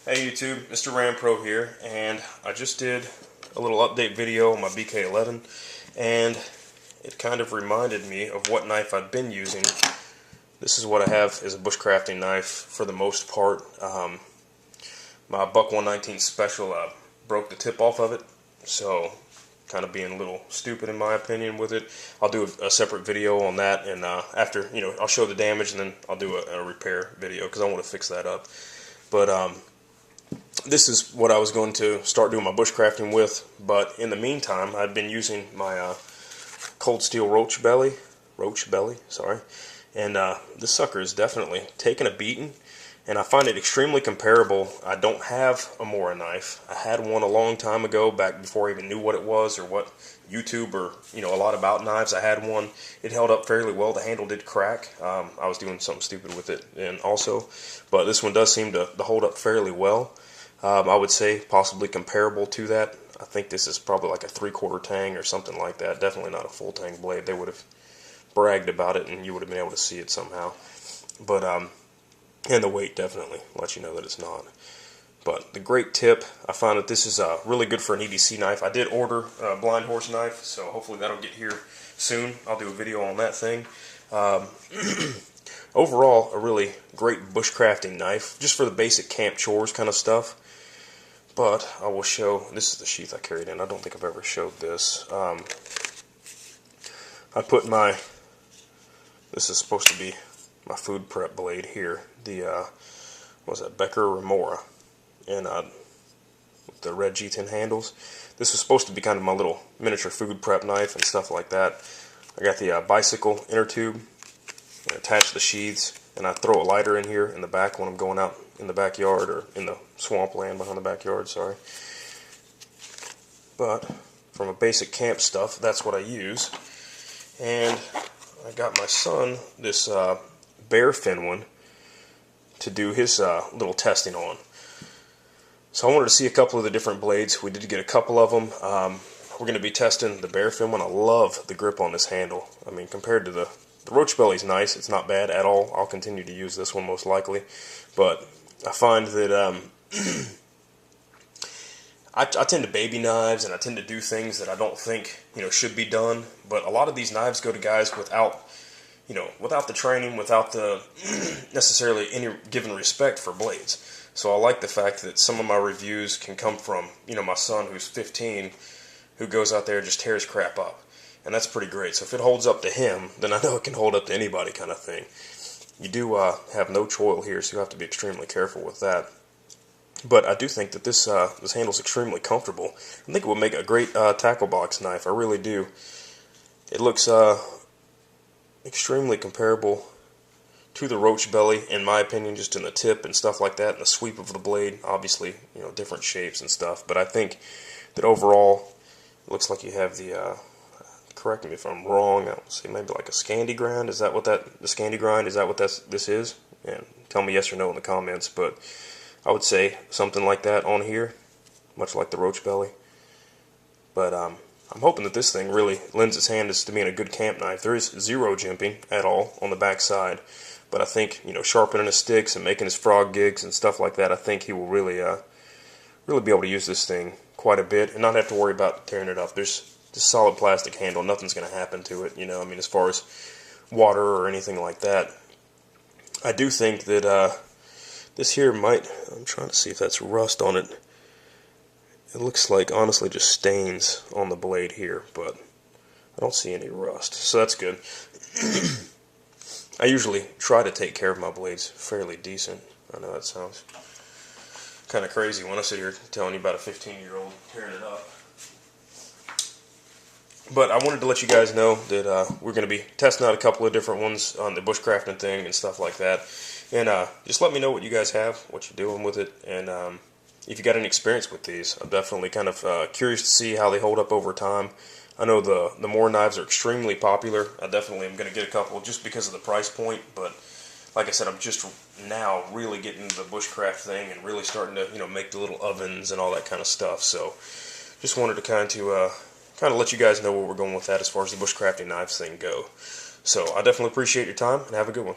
Hey YouTube, MrRampro here, and I just did a little update video on my BK11, and it kind of reminded me of what knife I've been using. This is what I have as a bushcrafting knife for the most part. My Buck 119 Special broke the tip off of it, so kind of being a little stupid in my opinion with it. I'll do a separate video on that, and after, I'll show the damage, and then I'll do a repair video because I want to fix that up. But this is what I was going to start doing my bushcrafting with, but in the meantime, I've been using my cold steel roach belly, and this sucker is definitely taking a beating, and I find it extremely comparable. I don't have a Mora knife. I had one a long time ago, back before I even knew what it was or what YouTube or a lot about knives. I had one. It held up fairly well. The handle did crack. I was doing something stupid with it, and also, but this one does seem to hold up fairly well. I would say possibly comparable to that. I think this is probably like a 3/4 tang or something like that. Definitely not a full tang blade. They would have bragged about it and you would have been able to see it somehow. But and the weight definitely lets you know that it's not. But the great tip, I found that this is really good for an EDC knife. I did order a blind horse knife, so hopefully that'll get here soon. I'll do a video on that thing. Overall, a really great bushcrafting knife, just for the basic camp chores kind of stuff. But I will show, this is the sheath I carried in. I don't think I've ever showed this. I put this is supposed to be my food prep blade here. The, what was that, Becker Remora. And with the red G10 handles. This was supposed to be kind of my little miniature food prep knife and stuff like that. I got the bicycle inner tube. I attach the sheaths, and I throw a lighter in here in the back when I'm going out in the backyard, or in the swampland behind the backyard, sorry. But from a basic camp stuff, that's what I use. And I got my son this bear fin one to do his little testing on. So I wanted to see a couple of the different blades. We did get a couple of them. We're going to be testing the bear fin one. I love the grip on this handle. I mean, compared to the roach belly's nice. It's not bad at all. I'll continue to use this one most likely. But I find that I tend to baby knives, and I tend to do things that I don't think should be done. But a lot of these knives go to guys without the training, without the necessarily any given respect for blades. So I like the fact that some of my reviews can come from my son, who's 15, who goes out there and just tears crap up. And that's pretty great. So if it holds up to him, then I know it can hold up to anybody, kind of thing. You do have no choil here, so you have to be extremely careful with that. But I do think that this handle is extremely comfortable. I think it would make a great tackle box knife. I really do. It looks extremely comparable to the roach belly, in my opinion, just in the tip and stuff like that, and the sweep of the blade. Obviously, different shapes and stuff. But I think that overall, it looks like you have the correct me if I'm wrong, I would say maybe like a Scandi grind. Is that what the Scandi grind, is that what this is? And tell me yes or no in the comments. But I would say something like that on here, much like the roach belly. But I'm hoping that this thing really lends its hand to being a good camp knife. There is zero jimping at all on the back side, but I think sharpening his sticks and making his frog gigs and stuff like that, I think he will really be able to use this thing quite a bit and not have to worry about tearing it up. There's just solid plastic handle, nothing's going to happen to it, I mean, as far as water or anything like that. I do think that this here might, I'm trying to see if that's rust on it. It looks like, honestly, just stains on the blade here, but I don't see any rust, so that's good. I usually try to take care of my blades fairly decent. I know that sounds kind of crazy when I sit here telling you about a 15-year-old tearing it up. But I wanted to let you guys know that we're going to be testing out a couple of different ones on the bushcrafting thing and stuff like that. And just let me know what you guys have, what you're doing with it, and if you got any experience with these. I'm definitely kind of curious to see how they hold up over time. I know the Mora knives are extremely popular. I definitely am going to get a couple just because of the price point, but like I said, I'm just now really getting into the bushcraft thing and really starting to make the little ovens and all that kind of stuff. So just wanted to kind of let you guys know where we're going with that as far as the bushcrafting knives thing go. So I definitely appreciate your time, and have a good one.